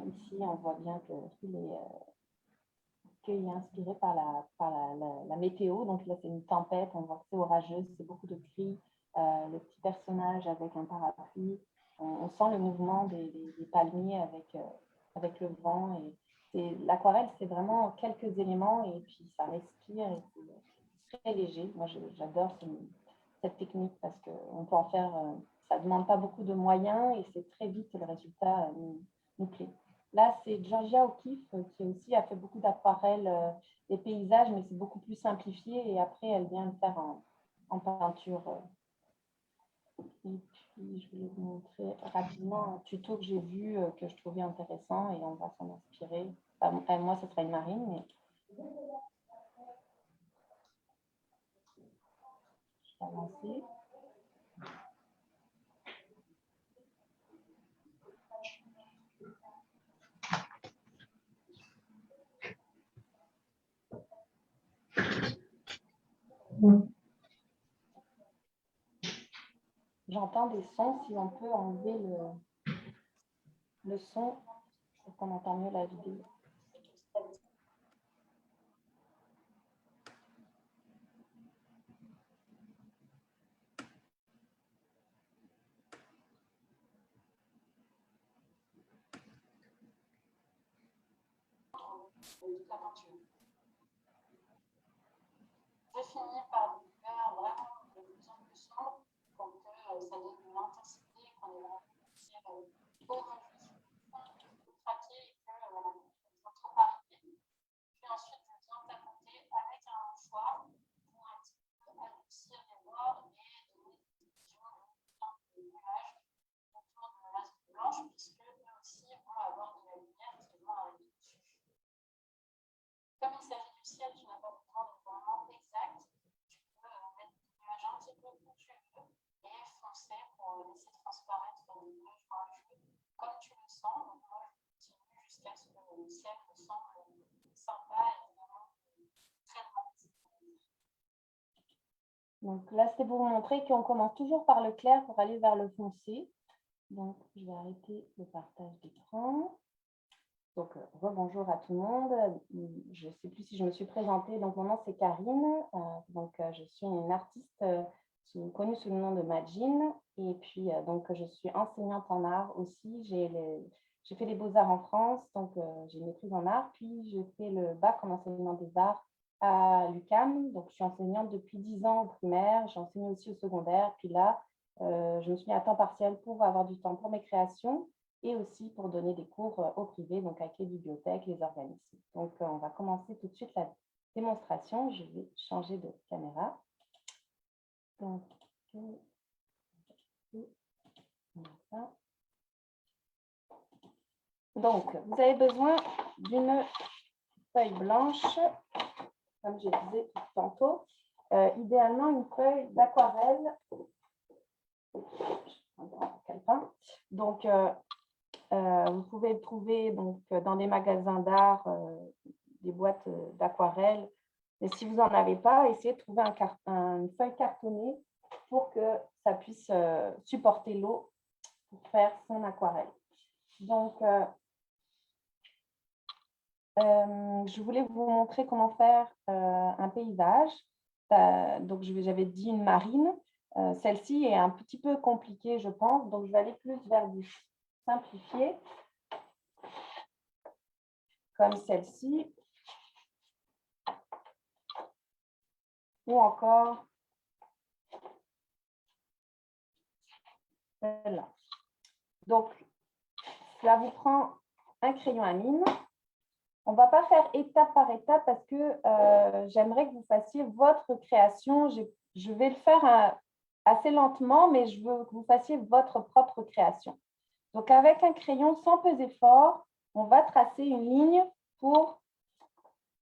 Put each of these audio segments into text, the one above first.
Ici, on voit bien qu'il est inspiré par la météo. Donc là, c'est une tempête, on voit que c'est orageux, c'est beaucoup de cris. Le petit personnage avec un parapluie. On sent le mouvement des palmiers avec le vent. L'aquarelle, c'est vraiment quelques éléments et puis ça respire et c'est très léger. Moi, j'adore cette technique parce qu'on peut en faire, ça ne demande pas beaucoup de moyens et c'est très vite, le résultat nous plaît. Là, c'est Georgia O'Keeffe qui aussi a fait beaucoup d'aquarelles, des paysages, mais c'est beaucoup plus simplifié et après, elle vient le faire en peinture. Et puis, je vais vous montrer rapidement un tuto que j'ai vu, que je trouvais intéressant et on va s'en inspirer. Enfin, moi, ce sera une marine, mais je vais avancer. J'entends des sons, si on peut enlever le son pour qu'on entend mieux la vidéo. La peinture. Je finis par des couleurs vraiment de plus en plus sombres pour que ça donne de l'intensité, qu'on ait vraiment orageux, craquer et que ça ne soit trop arrivé. Puis ensuite, je viens tapoter avec un mouchoir pour un petit peu adoucir les bords et donner des illusions de nuages autour de la zone blanche, puisque eux aussi vont avoir de la lumière qui vont arriver dessus. Comme il s'agit du ciel, tu n'as pas besoin de vraiment exact. Tu peux mettre des nuages un petit peu où tu veux et foncer pour laisser transparaître des nuages orageux comme tu le sens. Donc moi, je continue jusqu'à ce que le ciel me semble sympa et vraiment très mat. Donc là, c'est pour vous montrer qu'on commence toujours par le clair pour aller vers le foncé. Donc, je vais arrêter le partage d'écran. Donc, rebonjour à tout le monde. Je ne sais plus si je me suis présentée. Donc, mon nom, c'est Karine. Je suis une artiste connue sous le nom de Majin. Et puis, je suis enseignante en art aussi. J'ai fait les beaux-arts en France, donc j'ai une maîtrise en art. Puis, j'ai fait le bac en enseignement des arts à l'UQAM. Donc, je suis enseignante depuis 10 ans au primaire. J'ai enseigné aussi au secondaire. Puis là, je me suis mis à temps partiel pour avoir du temps pour mes créations et aussi pour donner des cours au privé, donc avec les bibliothèques, les organismes. Donc, on va commencer tout de suite la démonstration. Je vais changer de caméra. Donc, vous avez besoin d'une feuille blanche, comme je disais tantôt. Idéalement, une feuille d'aquarelle. Donc, vous pouvez le trouver dans des magasins d'art, des boîtes d'aquarelle. Mais si vous n'en avez pas, essayez de trouver une feuille cartonnée pour que ça puisse supporter l'eau pour faire son aquarelle. Donc, je voulais vous montrer comment faire un paysage. Donc, j'avais dit une marine. Celle-ci est un petit peu compliquée, je pense. Donc, je vais aller plus vers du simplifié, comme celle-ci. Ou encore celle-là. Donc, là, vous prend un crayon à mine. On ne va pas faire étape par étape parce que j'aimerais que vous fassiez votre création. Je vais le faire assez lentement, mais je veux que vous fassiez votre propre création. Donc, avec un crayon sans peser fort, on va tracer une ligne pour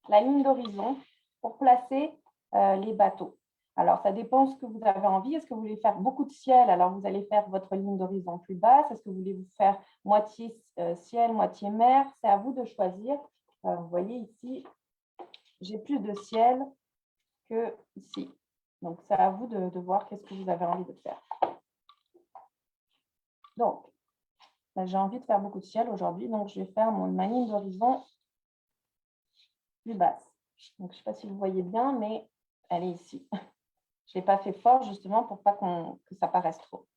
la ligne d'horizon pour placer les bateaux. Alors, ça dépend de ce que vous avez envie. Est-ce que vous voulez faire beaucoup de ciel? Alors, vous allez faire votre ligne d'horizon plus basse. Est-ce que vous voulez vous faire moitié ciel, moitié mer? C'est à vous de choisir. Vous voyez ici, j'ai plus de ciel que ici. Donc, c'est à vous de voir qu'est-ce que vous avez envie de faire. Donc, j'ai envie de faire beaucoup de ciel aujourd'hui, donc je vais faire ma ligne d'horizon plus basse. Donc, je ne sais pas si vous voyez bien, mais elle est ici. Je ne l'ai pas fait fort justement pour pas que ça paraisse trop.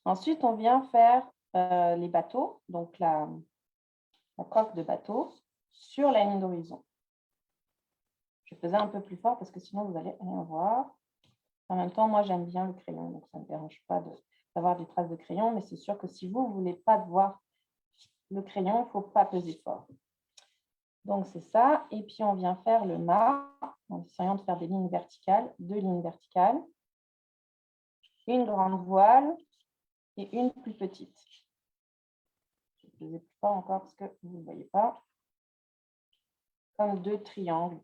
Ensuite, on vient faire les bateaux, donc la coque de bateau sur la ligne d'horizon. Je faisais un peu plus fort parce que sinon, vous n'allez rien voir. En même temps, moi, j'aime bien le crayon, donc ça ne me dérange pas d'avoir des traces de crayon, mais c'est sûr que si vous ne voulez pas voir le crayon, il ne faut pas peser fort. Donc, c'est ça. Et puis, on vient faire le mât en essayant de faire des lignes verticales, 2 lignes verticales, une grande voile et une plus petite. Je ne faisais plus fort encore parce que vous ne le voyez pas. Comme 2 triangles.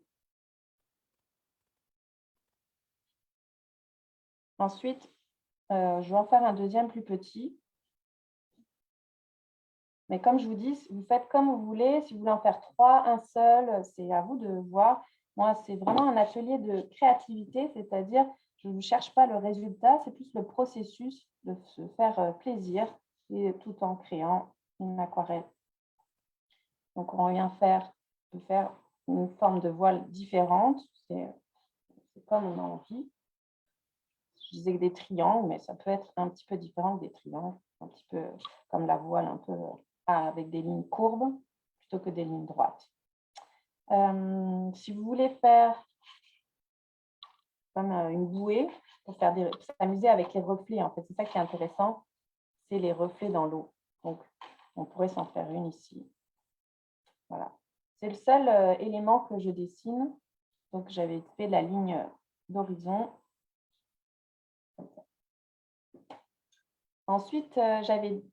Ensuite, je vais en faire un deuxième plus petit. Mais comme je vous dis, vous faites comme vous voulez. Si vous voulez en faire 3, un seul, c'est à vous de voir. Moi, c'est vraiment un atelier de créativité, c'est-à-dire je ne cherche pas le résultat, c'est plus le processus de se faire plaisir et tout en créant une aquarelle. Donc, on vient faire une forme de voile différente. C'est comme on a envie. Je disais que des triangles, mais ça peut être un petit peu différent que des triangles, un petit peu comme la voile, un peu avec des lignes courbes plutôt que des lignes droites. Si vous voulez faire comme une bouée pour s'amuser avec les reflets, en fait, c'est ça qui est intéressant, c'est les reflets dans l'eau. Donc, on pourrait s'en faire une ici. Voilà. C'est le seul élément que je dessine. Donc, j'avais fait la ligne d'horizon. Ensuite, j'avais,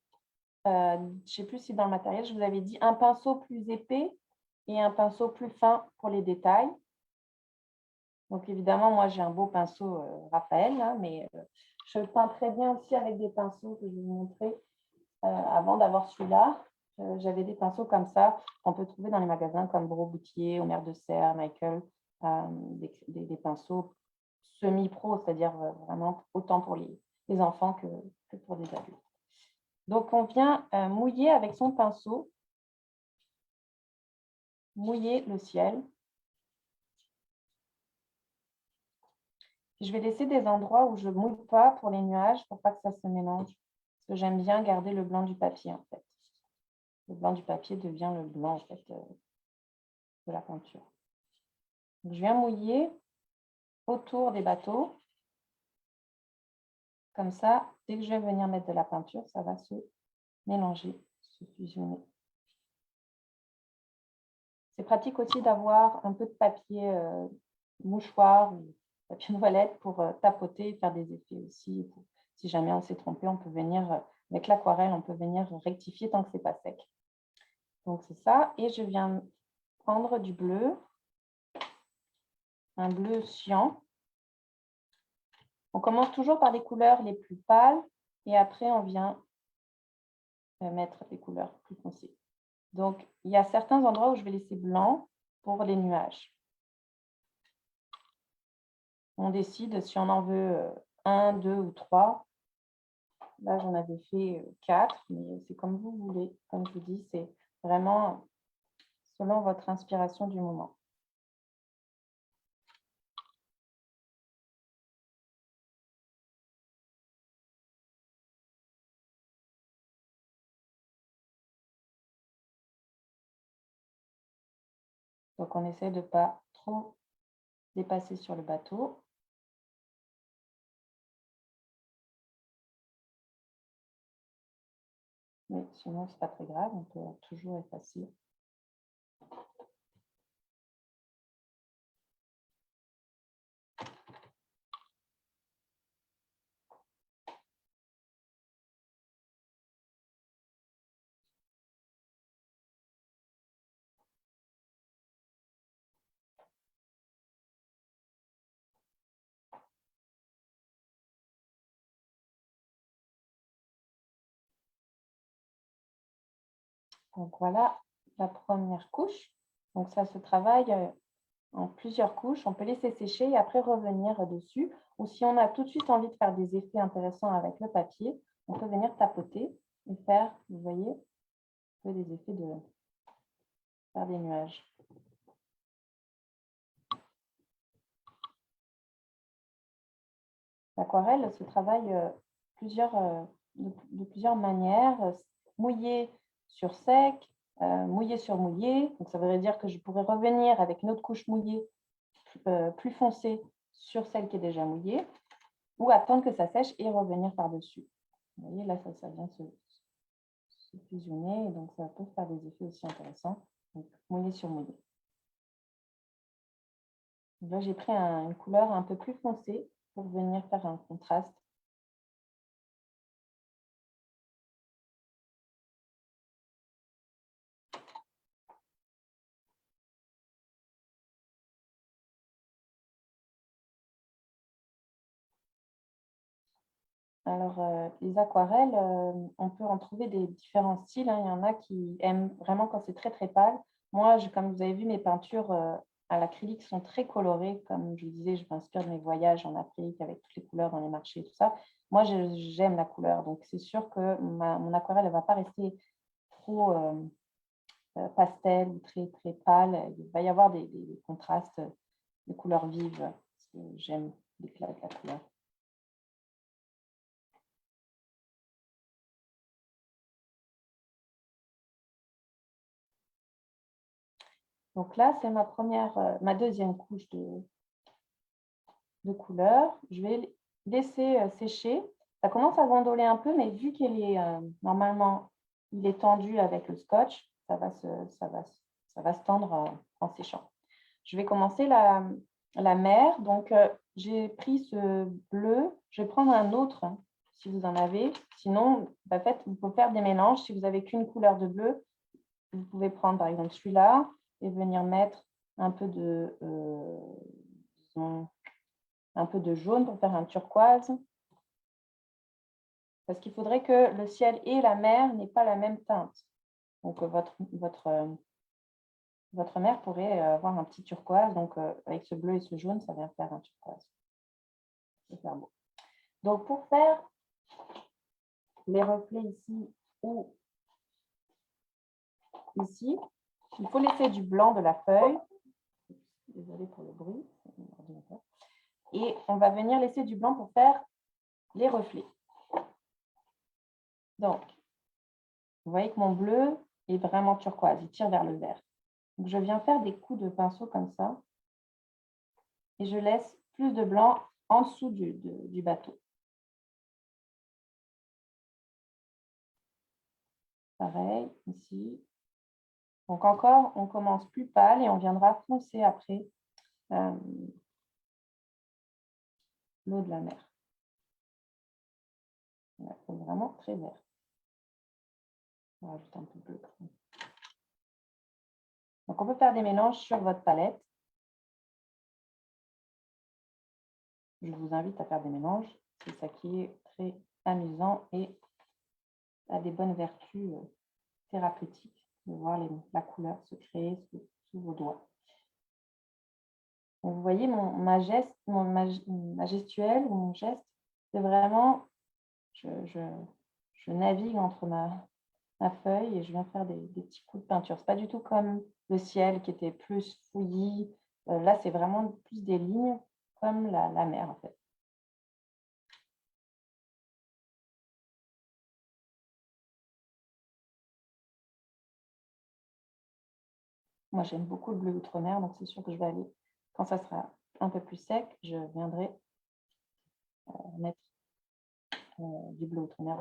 je ne sais plus si dans le matériel, je vous avais dit un pinceau plus épais et un pinceau plus fin pour les détails. Donc, évidemment, moi, j'ai un beau pinceau Raphaël, là, mais je peins très bien aussi avec des pinceaux que je vais vous montrer. Avant d'avoir celui-là, j'avais des pinceaux comme ça qu'on peut trouver dans les magasins comme Gros-Boutier, Omer de Serre, Michael, des pinceaux semi-pro, c'est-à-dire vraiment autant pour les enfants que pour des adultes. Donc, on vient mouiller avec son pinceau, mouiller le ciel. Je vais laisser des endroits où je ne mouille pas pour les nuages pour pas que ça se mélange. Parce que j'aime bien garder le blanc du papier, en fait. Le blanc du papier devient le blanc, en fait, de la peinture. Donc, je viens mouiller autour des bateaux. Comme ça, dès que je vais venir mettre de la peinture, ça va se mélanger, se fusionner. C'est pratique aussi d'avoir un peu de papier mouchoir ou papier toilette pour tapoter et faire des effets aussi. Si jamais on s'est trompé, on peut venir, avec l'aquarelle, on peut venir rectifier tant que ce n'est pas sec. Donc, c'est ça. Et je viens prendre du bleu, un bleu cyan. On commence toujours par les couleurs les plus pâles et après, on vient mettre des couleurs plus foncées. Donc, il y a certains endroits où je vais laisser blanc pour les nuages. On décide si on en veut 1, 2 ou 3. Là, j'en avais fait 4, mais c'est comme vous voulez. Comme je vous dis, c'est vraiment selon votre inspiration du moment. Donc, on essaie de ne pas trop dépasser sur le bateau. Mais sinon, ce n'est pas très grave, on peut toujours effacer. Donc, voilà la première couche. Donc, ça se travaille en plusieurs couches. On peut laisser sécher et après revenir dessus. Ou si on a tout de suite envie de faire des effets intéressants avec le papier, on peut venir tapoter et faire, vous voyez, peu des effets de faire des nuages. L'aquarelle se travaille de plusieurs manières. Mouillé sur sec, mouillé sur mouillé. Donc, ça voudrait dire que je pourrais revenir avec une autre couche mouillée plus foncée sur celle qui est déjà mouillée, ou attendre que ça sèche et revenir par-dessus. Vous voyez, là, ça vient se fusionner, et donc ça peut faire des effets aussi intéressants. Donc, mouillé sur mouillé. Donc là, j'ai pris une couleur un peu plus foncée pour venir faire un contraste. Alors, les aquarelles, on peut en trouver des différents styles, hein. Il y en a qui aiment vraiment quand c'est très, très pâle. Moi, comme vous avez vu, mes peintures à l'acrylique sont très colorées. Comme je vous disais, je m'inspire de mes voyages en Afrique avec toutes les couleurs dans les marchés et tout ça. Moi, j'aime la couleur. Donc, c'est sûr que mon aquarelle ne va pas rester trop pastel ou très, très pâle. Il va y avoir des contrastes, des couleurs vives, parce que j'aime l'éclat de la couleur. Donc là, c'est ma deuxième couche de couleur. Je vais laisser sécher. Ça commence à gondoler un peu, mais vu qu'il est normalement, il est tendu avec le scotch, ça va se tendre en séchant. Je vais commencer la mer. Donc, j'ai pris ce bleu. Je vais prendre un autre, hein, si vous en avez. Sinon, en fait, vous pouvez faire des mélanges. Si vous n'avez qu'une couleur de bleu, vous pouvez prendre par exemple celui-là et venir mettre un peu un peu de jaune pour faire un turquoise. Parce qu'il faudrait que le ciel et la mer n'aient pas la même teinte. Donc, votre mer pourrait avoir un petit turquoise. Donc, avec ce bleu et ce jaune, ça vient faire un turquoise. C'est super beau. Donc, pour faire les reflets ici ou ici, il faut laisser du blanc de la feuille. Désolée pour le bruit. Et on va venir laisser du blanc pour faire les reflets. Donc, vous voyez que mon bleu est vraiment turquoise, il tire vers le vert. Donc, je viens faire des coups de pinceau comme ça et je laisse plus de blanc en dessous du bateau. Pareil, ici. Donc, encore, on commence plus pâle et on viendra foncer après l'eau de la mer. C'est vraiment très vert. On va rajouter un peu de bleu. Donc, on peut faire des mélanges sur votre palette. Je vous invite à faire des mélanges. C'est ça qui est très amusant et a des bonnes vertus thérapeutiques de voir la couleur se créer sous vos doigts. Donc, vous voyez, ma gestuelle, mon geste, c'est vraiment, je navigue entre ma feuille et je viens faire des petits coups de peinture. Ce n'est pas du tout comme le ciel qui était plus fouillis. Là, c'est vraiment plus des lignes comme la mer, en fait. Moi, j'aime beaucoup le bleu outre-mer, donc c'est sûr que je vais aller, quand ça sera un peu plus sec, je viendrai mettre du bleu outre-mer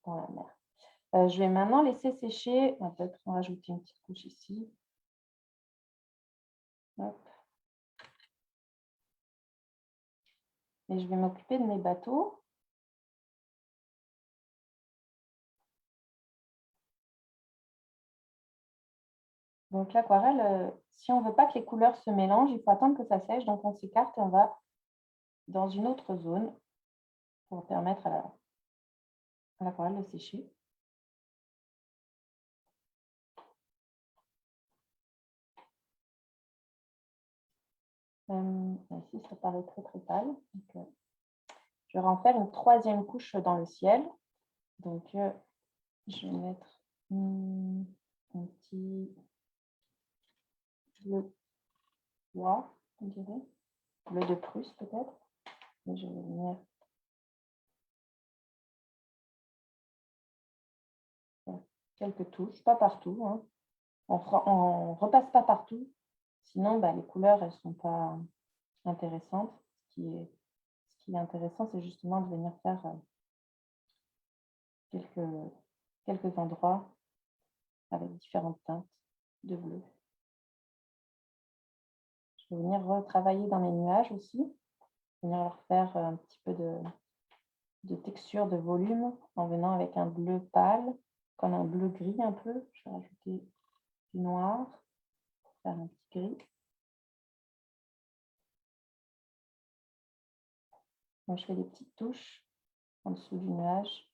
dans la mer. Je vais maintenant laisser sécher. On va peut-être en rajouter une petite couche ici. Hop. Et je vais m'occuper de mes bateaux. Donc l'aquarelle, si on ne veut pas que les couleurs se mélangent, il faut attendre que ça sèche. Donc on s'écarte et on va dans une autre zone pour permettre à l'aquarelle de sécher. Ici, ça paraît très très pâle. Donc, je vais en faire une troisième couche dans le ciel. Donc, je vais mettre Un petit bleu bois, on dirait. Bleu de Prusse peut-être. Je vais venir quelques touches, pas partout. Hein. On repasse pas partout, sinon les couleurs elles sont pas intéressantes. Ce qui est intéressant, c'est justement de venir faire quelques endroits avec différentes teintes de bleu. Je vais venir retravailler dans mes nuages aussi, venir leur faire un petit peu de texture, de volume, en venant avec un bleu pâle, comme un bleu gris un peu. Je vais rajouter du noir pour faire un petit gris. Donc, je fais des petites touches en dessous du nuage.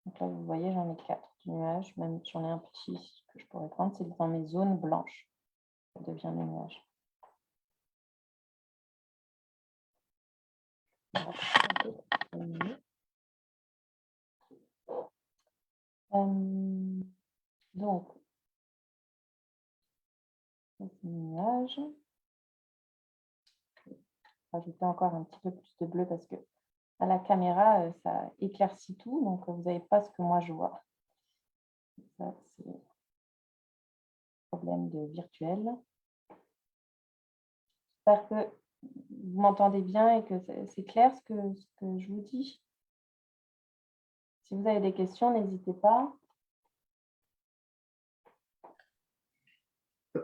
Donc là, vous voyez, j'en ai 4 du nuage, même j'en ai un petit que je pourrais prendre, c'est dans mes zones blanches. Ça devient mes nuages. Donc, nuage. Je vais rajouter encore un petit peu plus de bleu parce que à la caméra, ça éclaircit tout, donc vous n'avez pas ce que moi je vois. Ça, c'est un problème de virtuel. J'espère que vous m'entendez bien et que c'est clair ce que je vous dis. Si vous avez des questions, n'hésitez pas.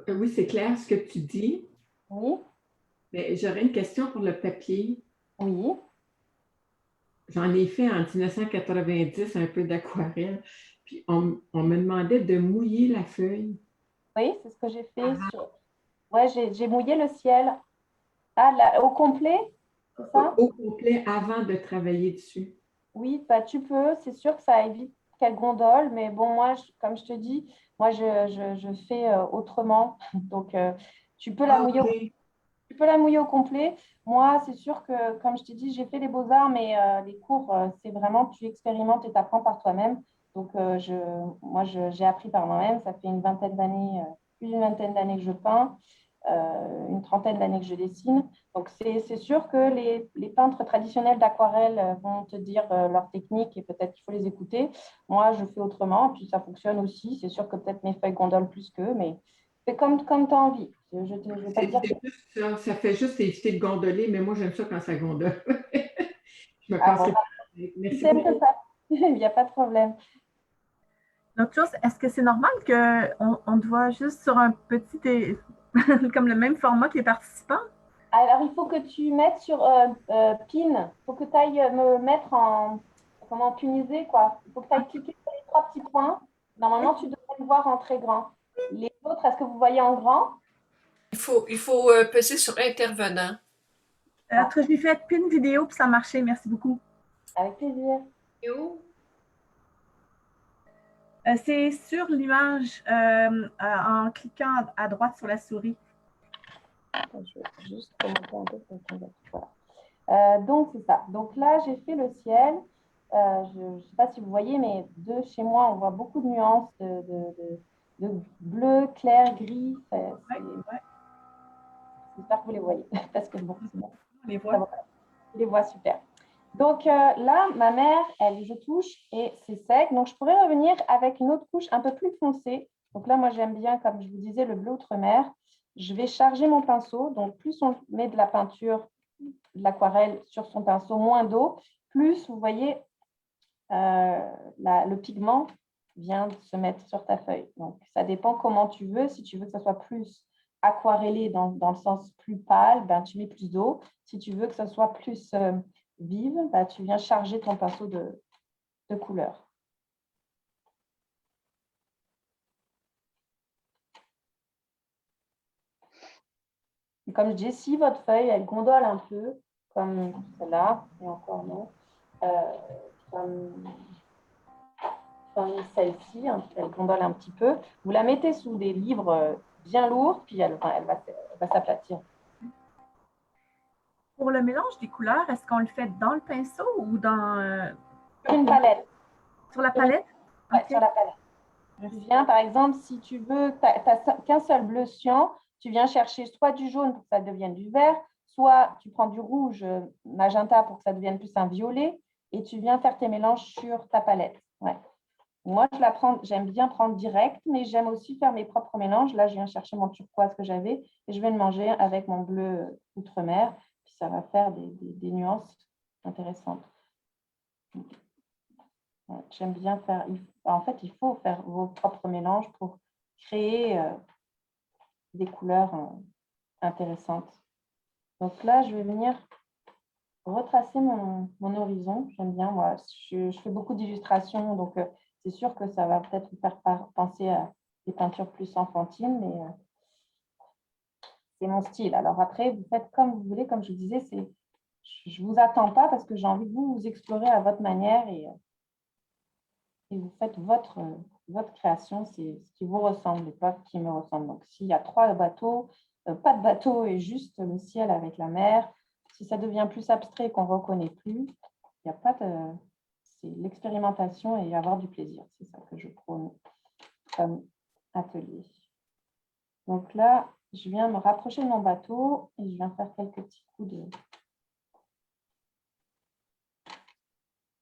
Oui, c'est clair ce que tu dis. Oui. Mais j'aurais une question pour le papier. Oui. J'en ai fait en 1990 un peu d'aquarelle. Puis on me demandait de mouiller la feuille. Oui, c'est ce que j'ai fait. Ouais, j'ai mouillé le ciel. Ah, au complet, c'est ça? Au complet avant de travailler dessus. Oui, tu peux. C'est sûr que ça évite qu'elle gondole. Mais bon, moi, comme je te dis, moi, je fais autrement. Donc, tu peux la mouiller. Okay. Tu peux la mouiller au complet. Moi, c'est sûr que, comme je t'ai dit, j'ai fait les beaux-arts, mais les cours, c'est vraiment, tu expérimentes et tu apprends par toi-même. Donc, moi, j'ai appris par moi-même. Ça fait une vingtaine d'années, plus d'une vingtaine d'années que je peins, une trentaine d'années que je dessine. Donc, c'est sûr que les peintres traditionnels d'aquarelle vont te dire leur technique et peut-être qu'il faut les écouter. Moi, je fais autrement, puis ça fonctionne aussi. C'est sûr que peut-être mes feuilles gondolent plus qu'eux, mais c'est comme tu as envie. Je ne vais pas te dire que... Ça fait juste éviter de gondoler, mais moi, j'aime ça quand ça gondole. Je me Ah, casserai bon, pas. Merci t'aimes beaucoup. que ça. Il n'y a pas de problème. L'autre chose, est-ce que c'est normal qu'on te voit juste sur un petit, comme le même format que les participants? Alors, il faut que tu mettes sur PIN. Il faut que tu ailles me mettre en punisé, quoi. Il faut que tu ailles cliquer sur les 3 petits points. Normalement, tu devrais le voir en très grand. Les autres, est-ce que vous voyez en grand? Il faut peser sur intervenant. En tout cas, j'ai fait pin vidéo puis ça a marché. Merci beaucoup. Avec plaisir. Et où? C'est sur l'image en cliquant à droite sur la souris. Je vais juste remonter un peu pour qu'on voilà. Donc, c'est ça. Donc là, j'ai fait le ciel. Je ne sais pas si vous voyez, mais de chez moi, on voit beaucoup de nuances de bleu, clair, gris. J'espère que vous les voyez. Parce que bon, sinon, On les voit. je les vois super. Donc là, ma mère, je touche et c'est sec. Donc, je pourrais revenir avec une autre couche un peu plus foncée. Donc là, moi, j'aime bien, comme je vous disais, le bleu outre-mer. Je vais charger mon pinceau. Donc, plus on met de la peinture, de l'aquarelle sur son pinceau, moins d'eau, plus, vous voyez, le pigment vient de se mettre sur ta feuille. Donc, ça dépend comment tu veux. Si tu veux que ça soit plus aquarellé dans le sens plus pâle, ben, tu mets plus d'eau. Si tu veux que ça soit plus vive, ben, tu viens charger ton pinceau de couleur. Et comme je dis, si votre feuille, elle gondole un peu, comme celle-là, et encore non, comme celle-ci, hein, elle gondole un petit peu, vous la mettez sous des livres bien lourds, puis elle va s'aplatir. Pour le mélange des couleurs, est-ce qu'on le fait dans le pinceau ou dans Une palette. Sur la palette? Ouais, Ok. sur la palette. Tu viens, par exemple, si tu veux, tu n'as qu'un seul bleu cyan, tu viens chercher soit du jaune pour que ça devienne du vert, soit tu prends du rouge magenta pour que ça devienne plus un violet, et tu viens faire tes mélanges sur ta palette. Ouais. Moi, j'aime bien prendre direct, mais j'aime aussi faire mes propres mélanges. Là, je viens chercher mon turquoise que j'avais et je vais le manger avec mon bleu outre-mer. Puis ça va faire des nuances intéressantes. Ouais, j'aime bien faire. En fait, il faut faire vos propres mélanges pour créer des couleurs intéressantes. Donc là, je vais venir retracer mon horizon. J'aime bien, moi. Je fais beaucoup d'illustrations, donc c'est sûr que ça va peut-être vous faire penser à des peintures plus enfantines, mais c'est mon style. Alors après, vous faites comme vous voulez, comme je vous disais, je ne vous attends pas parce que j'ai envie que vous explorez à votre manière et vous faites votre création, c'est ce qui vous ressemble et pas ce qui me ressemble. Donc, s'il y a 3 bateaux, pas de bateau et juste le ciel avec la mer, si ça devient plus abstrait et qu'on ne reconnaît plus, il n'y a pas de... C'est l'expérimentation et avoir du plaisir. C'est ça que je prône comme atelier. Donc là, je viens me rapprocher de mon bateau et je viens faire quelques petits coups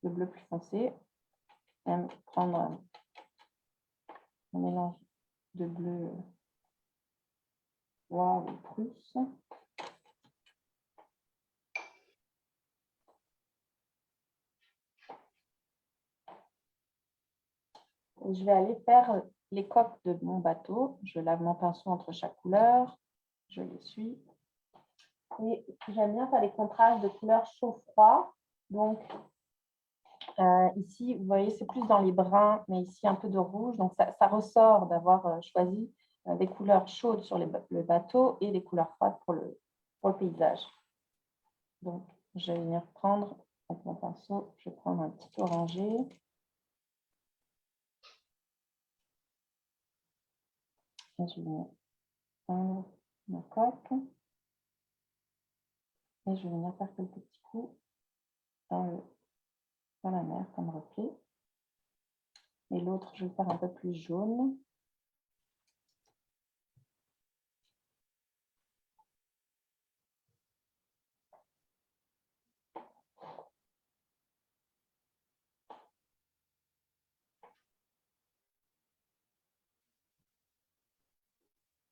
de bleu plus foncé. Même prendre un mélange de bleu roi ou prusse. Et je vais aller faire les coques de mon bateau. Je lave mon pinceau entre chaque couleur. Je l'essuie. Et j'aime bien faire les contrastes de couleurs chaud-froid. Donc, ici, vous voyez, c'est plus dans les bruns, mais ici, un peu de rouge. Donc, ça ressort d'avoir choisi des couleurs chaudes sur le bateau et des couleurs froides pour le paysage. Donc, je vais venir prendre avec mon pinceau, je vais prendre un petit orangé. Et je vais venir prendre ma coque. Et je vais venir faire quelques petits coups dans la mer comme reflet. Et l'autre, je vais faire un peu plus jaune.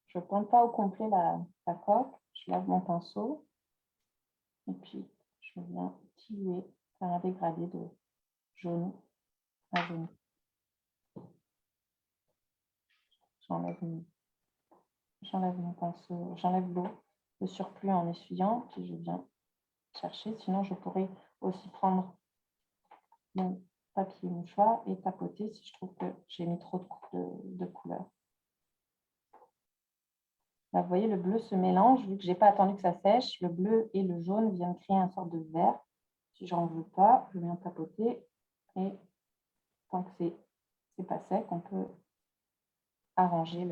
Je ne pointe pas au complet la coque. Je lave mon pinceau. Et puis, je viens diluer, faire un dégradé de jaune à jaune. J'enlève mon pinceau, j'enlève l'eau, le surplus en essuyant, puis je viens chercher. Sinon, je pourrais aussi prendre mon papier mouchoir et tapoter si je trouve que j'ai mis trop de couleurs. Là, vous voyez, le bleu se mélange, vu que je n'ai pas attendu que ça sèche. Le bleu et le jaune viennent créer une sorte de vert. Si j'en veux pas, je viens tapoter et tant que c'est pas sec, on peut arranger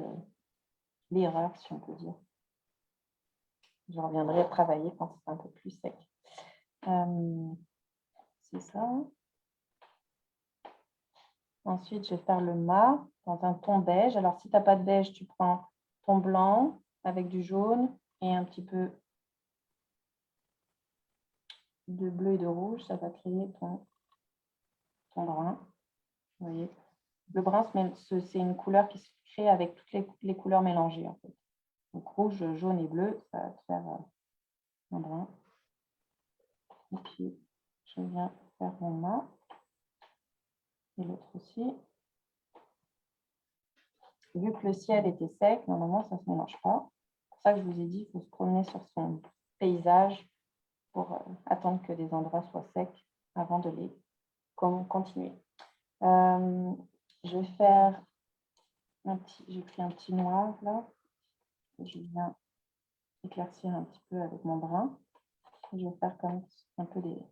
l'erreur, si on peut dire. Je reviendrai travailler quand c'est un peu plus sec. C'est ça. Ensuite, je vais faire le mât dans un ton beige. Alors, si tu n'as pas de beige, tu prends ton blanc avec du jaune et un petit peu de bleu et de rouge. Ça va créer ton brun. Vous voyez, le brun, c'est une couleur qui se crée avec toutes les couleurs mélangées, en fait. Donc, rouge, jaune et bleu, ça va te faire un brun. Et puis, je viens faire mon mât. Et l'autre aussi. Vu que le ciel était sec, normalement, ça ne se mélange pas. C'est pour ça que je vous ai dit qu'il faut se promener sur son paysage pour attendre que les endroits soient secs avant de les continuer. Je vais faire j'ai pris un petit noir là. Et je viens éclaircir un petit peu avec mon brun. Je vais faire comme un peu des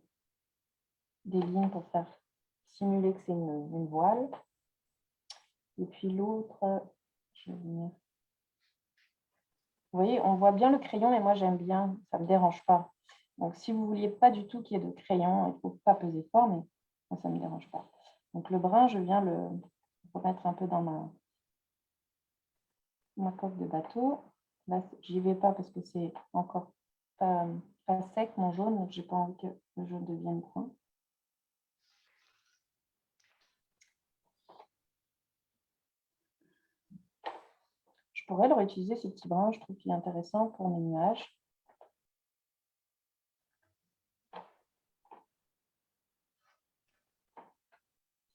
lignes pour faire simuler que c'est une voile. Et puis l'autre, je vais venir. Vous voyez, on voit bien le crayon, mais moi j'aime bien, ça ne me dérange pas. Donc si vous ne vouliez pas du tout qu'il y ait de crayon, il ne faut pas peser fort, mais Moi, ça ne me dérange pas. Donc, le brun, je viens le remettre un peu dans ma coque de bateau. Là, j'y vais pas parce que c'est encore pas sec, mon jaune. Donc, j'ai pas envie que le jaune devienne brun. Je pourrais le réutiliser, ce petit brun. Je trouve qu'il est intéressant pour mes nuages.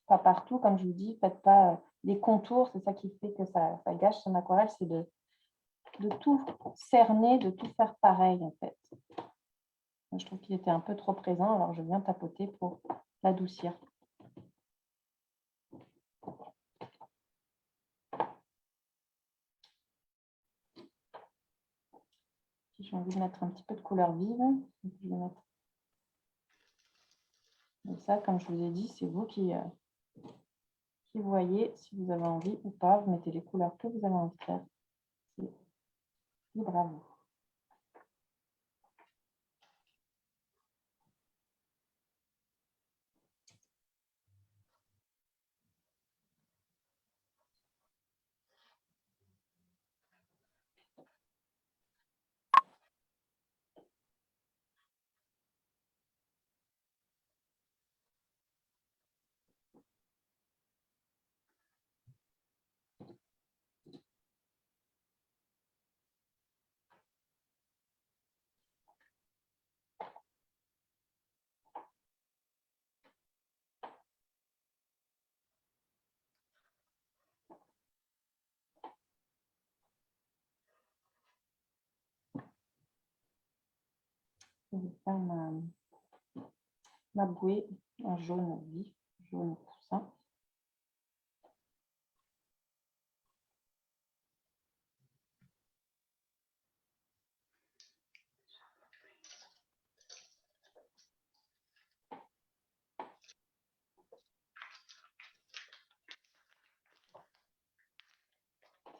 Pas partout, comme je vous dis, faites pas les contours. C'est ça qui fait que ça gâche son aquarelle. C'est de tout cerner, de tout faire pareil, en fait. Je trouve qu'il était un peu trop présent, alors je viens tapoter pour l'adoucir. Si j'ai envie de mettre un petit peu de couleur vive, je vais mettre. Et ça, comme je vous ai dit, c'est vous qui voyez si vous avez envie ou pas. Vous mettez les couleurs que vous avez envie de faire. C'est libre à vous. Je vais faire ma bouée en jaune vif, jaune poussin.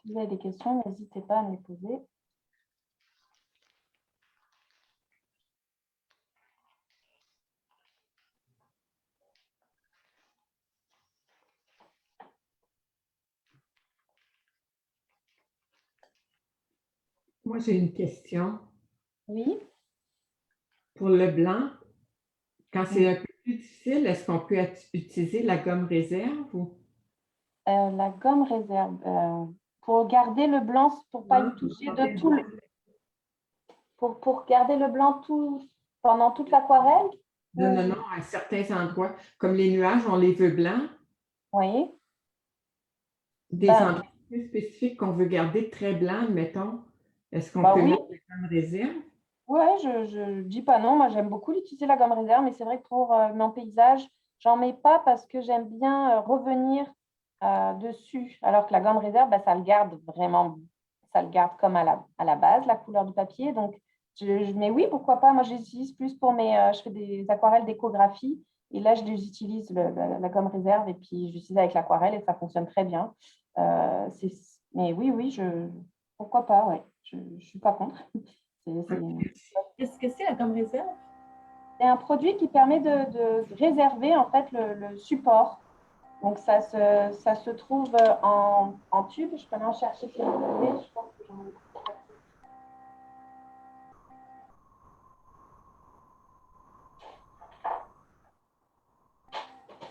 Si vous avez des questions, n'hésitez pas à me les poser. Moi, j'ai une question. Oui. Pour le blanc, quand c'est un peu plus difficile, est-ce qu'on peut utiliser la gomme réserve ou La gomme réserve. Pour garder le blanc, pour ne pas y toucher de tout pour garder le blanc pendant toute l'aquarelle? Non, non, non, à certains endroits, comme les nuages, on les veut blancs. Oui. Des endroits plus spécifiques qu'on veut garder très blancs, mettons. Est-ce qu'on peut oui. mettre la gomme réserve? Oui, je dis pas non. Moi, j'aime beaucoup l'utiliser la gomme réserve, mais c'est vrai que pour mon paysage, j'en mets pas parce que j'aime bien revenir dessus. Alors que la gomme réserve, ça le garde vraiment, ça le garde comme à la base, la couleur du papier. Donc, mais oui, pourquoi pas. Moi, j'utilise plus pour je fais des aquarelles d'échographie. Et là, je les utilise la gomme réserve et puis j'utilise avec l'aquarelle et ça fonctionne très bien. Mais oui, pourquoi pas, ouais. Je ne suis pas contre. Qu'est-ce que c'est la gomme réserve? C'est un produit qui permet de réserver en fait le support. Donc ça se trouve en tube. Je peux aller en chercher si vous voulez. Je pense que j'en ai.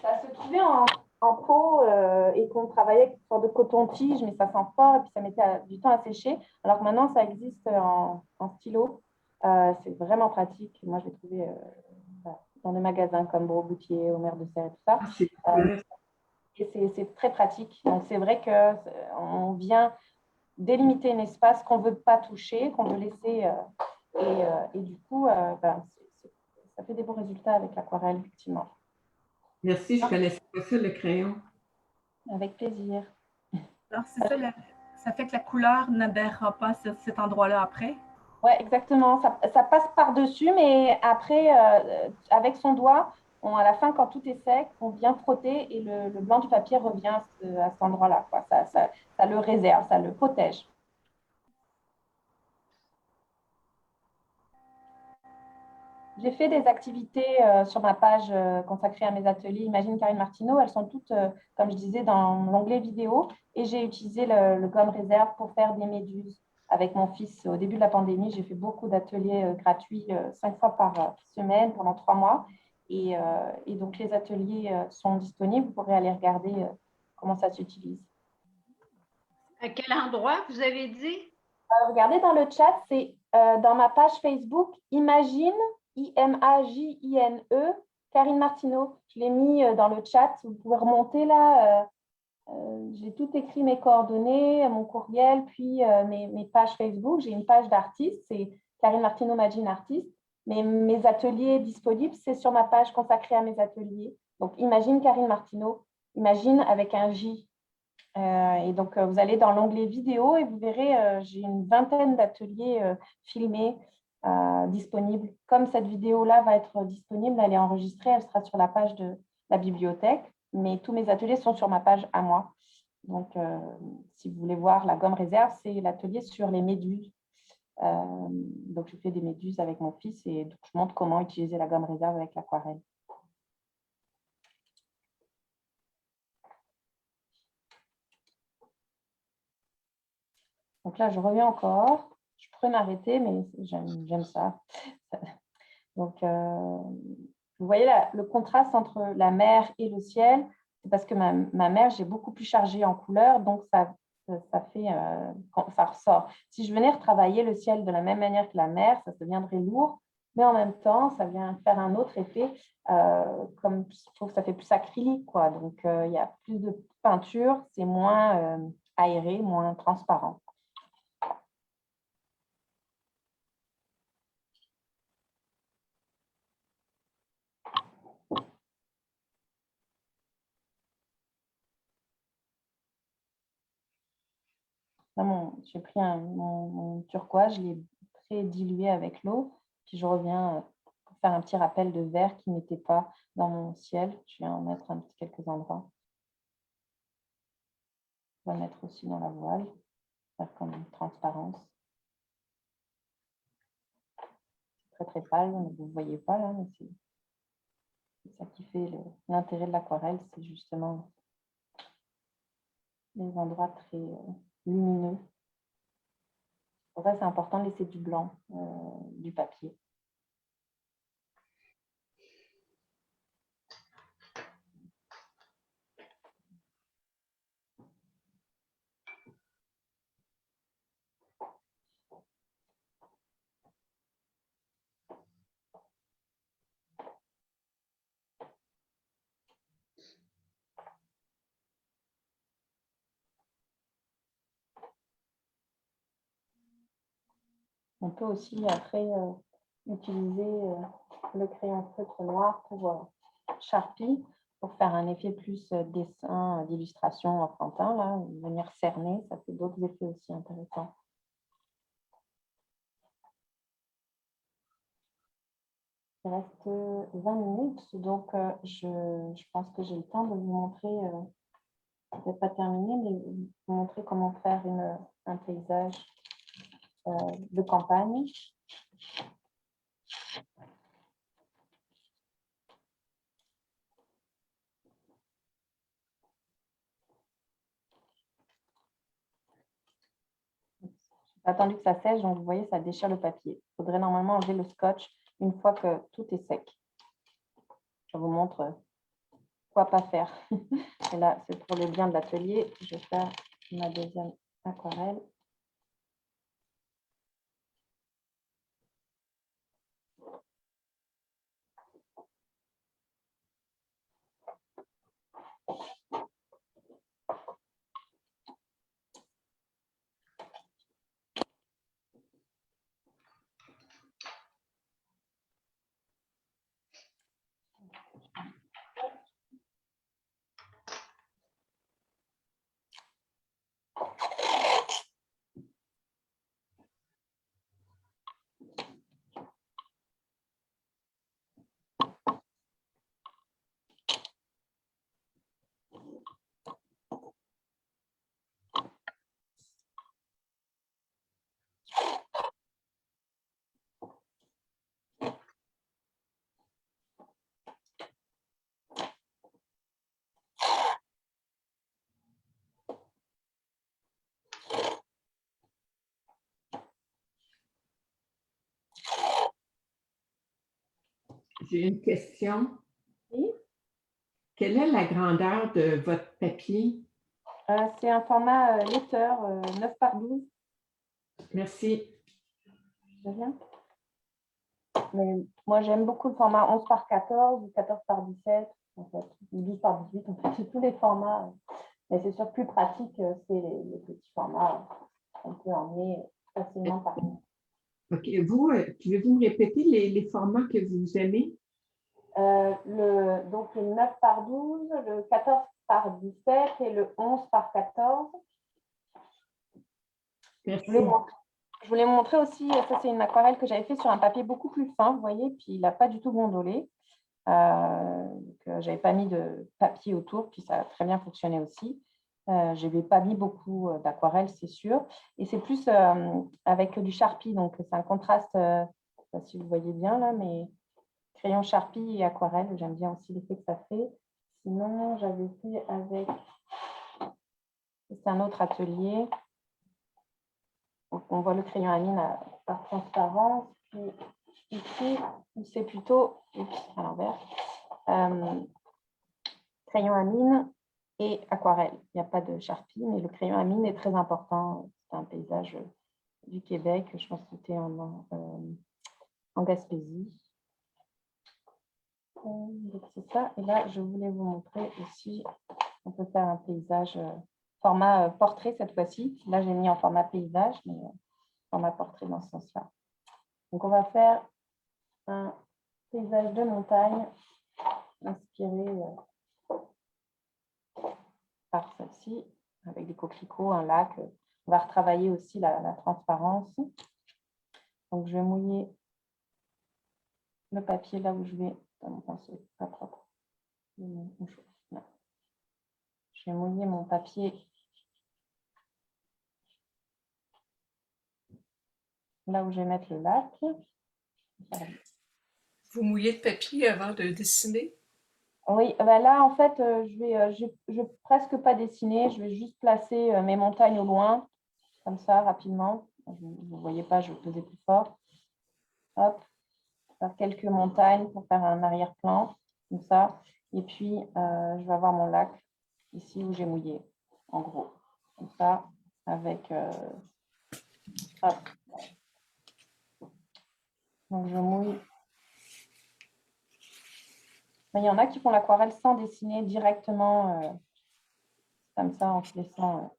Ça se trouvait en pot et qu'on travaillait avec une sorte de coton-tige, mais ça sent fort et puis ça mettait du temps à sécher. Alors que maintenant, ça existe en stylo. C'est vraiment pratique. Moi, je l'ai trouvé dans des magasins comme Bro-Boutier, Omer de Serre et tout ça. Ah, c'est cool. Et c'est très pratique. Donc, c'est vrai qu'on vient délimiter un espace qu'on ne veut pas toucher, qu'on veut laisser. Et du coup, ça fait des beaux résultats avec l'aquarelle, effectivement. Merci, je ne connaissais pas ça, le crayon. Avec plaisir. Alors, c'est ça, ça fait que la couleur n'adhérera pas à cet endroit-là après? Oui, exactement. Ça passe par-dessus, mais après, avec son doigt, à la fin, quand tout est sec, on vient frotter et le blanc du papier revient à cet endroit-là. Ça le réserve, ça le protège. J'ai fait des activités sur ma page consacrée à mes ateliers Imagine Karine Martineau. Elles sont toutes, comme je disais, dans l'onglet vidéo. Et j'ai utilisé le gomme réserve pour faire des méduses avec mon fils. Au début de la pandémie, j'ai fait beaucoup d'ateliers gratuits 5 fois par semaine pendant 3 mois. Et donc, les ateliers sont disponibles. Vous pourrez aller regarder comment ça s'utilise. À quel endroit vous avez dit? Regardez dans le chat, c'est dans ma page Facebook Imagine, I-M-A-J-I-N-E, Karine Martineau. Je l'ai mis dans le chat. Vous pouvez remonter là. J'ai tout écrit, mes coordonnées, mon courriel, puis mes pages Facebook. J'ai une page d'artiste, c'est Karine Martineau Imagine Artiste. Mais mes ateliers disponibles, c'est sur ma page consacrée à mes ateliers. Donc, Imagine Karine Martineau, Imagine avec un J. Et donc, vous allez dans l'onglet vidéo et vous verrez, j'ai une vingtaine d'ateliers filmés disponibles. Comme cette vidéo-là va être disponible, elle est enregistrée, elle sera sur la page de la bibliothèque, mais tous mes ateliers sont sur ma page à moi. Donc, si vous voulez voir la gomme réserve, c'est l'atelier sur les méduses. Donc, je fais des méduses avec mon fils et donc, je montre comment utiliser la gomme réserve avec l'aquarelle. Donc là, je reviens encore. Je pourrais m'arrêter, mais j'aime ça. Donc, vous voyez le contraste entre la mer et le ciel. C'est parce que ma mer, j'ai beaucoup plus chargé en couleurs, donc ça fait, ça ressort. Si je venais retravailler le ciel de la même manière que la mer, ça deviendrait lourd, mais en même temps, ça vient faire un autre effet, comme je trouve que ça fait plus acrylique, quoi. Donc, il y a plus de peinture, c'est moins aéré, moins transparent. J'ai pris mon turquoise, je l'ai pré-dilué avec l'eau, puis je reviens pour faire un petit rappel de vert qui n'était pas dans mon ciel. Je vais en mettre quelques endroits. On va mettre aussi dans la voile, faire comme une transparence. C'est très pâle, vous ne voyez pas là, mais c'est ça qui fait l'intérêt de l'aquarelle, c'est justement les endroits très lumineux. Pour ça, c'est important de laisser du blanc du papier. On peut aussi après utiliser le crayon feutre noir pour Sharpie pour faire un effet plus dessin, d'illustration enfantin, là, venir cerner, ça fait d'autres effets aussi intéressants. Il reste 20 minutes, donc je pense que j'ai le temps de vous montrer, peut-être pas terminé, mais vous montrer comment faire un paysage de campagne. J'ai attendu que ça sèche, donc vous voyez, ça déchire le papier. Il faudrait normalement enlever le scotch une fois que tout est sec. Je vous montre quoi pas faire. Et là, c'est pour le bien de l'atelier. Je vais faire ma deuxième aquarelle. J'ai une question. Oui. Quelle est la grandeur de votre papier? C'est un format lecteur 9 par 12. Merci. De rien. Mais moi, j'aime beaucoup le format 11 par 14 ou 14 par 17, en fait, ou 12 par 18. En fait, c'est tous les formats. Mais c'est sûr, plus pratique, c'est les petits formats qu'on peut emmener facilement par nous. OK. Vous, pouvez-vous me répéter les formats que vous aimez? Donc, le 9 par 12, le 14 par 17 et le 11 par 14. Merci. Je voulais montrer aussi, ça c'est une aquarelle que j'avais fait sur un papier beaucoup plus fin, vous voyez, puis il n'a pas du tout gondolé. Je n'avais pas mis de papier autour, puis ça a très bien fonctionné aussi. Je n'avais pas mis beaucoup d'aquarelle, c'est sûr. Et c'est plus avec du Sharpie, donc c'est un contraste, je ne sais pas si vous voyez bien là, mais crayon Sharpie et aquarelle, j'aime bien aussi l'effet que ça fait. Sinon, j'avais fait avec, c'est un autre atelier. Donc, on voit le crayon à mine par transparence. Puis ici, c'est plutôt à l'envers. Crayon à mine et aquarelle. Il n'y a pas de Sharpie, mais le crayon à mine est très important. C'est un paysage du Québec. Je pense que c'était en Gaspésie. Donc c'est ça. Et là, je voulais vous montrer aussi, on peut faire un paysage format portrait cette fois-ci. Là, j'ai mis en format paysage, mais format portrait dans ce sens-là. Donc, on va faire un paysage de montagne inspiré par celle-ci, avec des coquelicots, un lac. On va retravailler aussi la transparence. Donc, je vais mouiller le papier là où je vais. Mon pinceau, pas propre. Je vais mouiller mon papier là où je vais mettre le lac. Vous mouillez le papier avant de dessiner? Oui, ben là, en fait, je vais presque pas dessiner. Je vais juste placer mes montagnes au loin, comme ça, rapidement. Vous ne voyez pas, je vais peser plus fort. Hop, faire quelques montagnes pour faire un arrière-plan, comme ça. Et puis, je vais avoir mon lac ici où j'ai mouillé, en gros. Comme ça, avec... hop. Donc, je mouille. Mais il y en a qui font l'aquarelle sans dessiner directement, comme ça, en se laissant